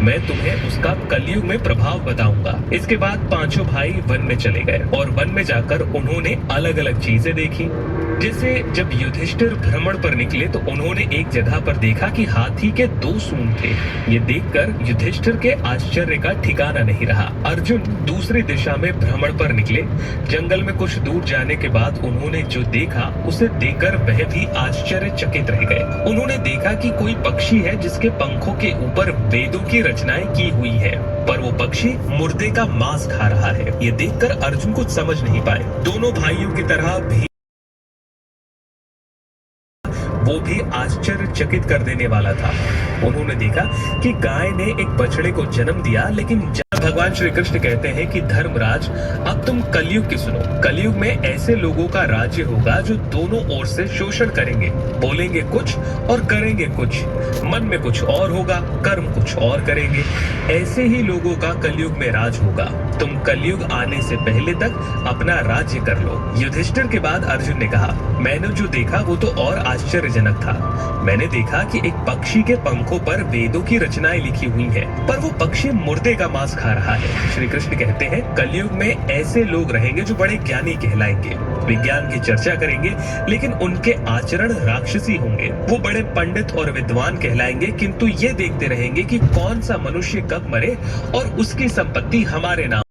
मैं तुम्हें उसका कलयुग में प्रभाव बताऊंगा। इसके बाद पांचों भाई वन में चले गए और वन में जाकर उन्होंने अलग अलग चीजें देखी। जैसे जब युधिष्ठिर भ्रमण पर निकले तो उन्होंने एक जगह पर देखा कि हाथी के 2 सूंड थे। ये देखकर युधिष्ठिर के आश्चर्य का ठिकाना नहीं रहा। अर्जुन दूसरी दिशा में भ्रमण पर निकले। जंगल में कुछ दूर जाने के बाद उन्होंने जो देखा उसे देखकर वह भी आश्चर्यचकित रह गए। उन्होंने देखा कि कोई पक्षी है जिसके पंखों के ऊपर वेदों की रचनाएं की हुई है, पर वो पक्षी मुर्दे का मांस खा रहा है। ये देखकर अर्जुन कुछ समझ नहीं पाए। दोनों भाइयों की तरह भी वो भी आश्चर्यचकित कर देने वाला था। उन्होंने देखा कि गाय ने एक बछड़े को जन्म दिया, लेकिन भगवान श्री कृष्ण कहते हैं कि धर्मराज, अब तुम कलयुग की सुनो। कलयुग में ऐसे लोगों का राज्य होगा जो दोनों ओर से शोषण करेंगे, बोलेंगे कुछ और करेंगे कुछ, मन में कुछ और होगा, कर्म कुछ और करेंगे। ऐसे ही लोगों का कलयुग में राज होगा। तुम कलयुग आने से पहले तक अपना राज्य कर लो। युधिष्ठिर के बाद अर्जुन ने कहा, मैंने जो देखा वो तो और आश्चर्यजनक था। मैंने देखा कि एक पक्षी के पंखों पर वेदों की रचनाएं लिखी हुई हैं, पर वो पक्षी मुर्दे का मांस खा रहा है। श्री कृष्ण कहते हैं, कलयुग में ऐसे लोग रहेंगे जो बड़े ज्ञानी कहलाएंगे, विज्ञान की चर्चा करेंगे, लेकिन उनके आचरण राक्षसी होंगे। वो बड़े पंडित और विद्वान कहलाएंगे, किंतु ये देखते रहेंगे कि कौन सा मनुष्य कब मरे और उसकी संपत्ति हमारे नाम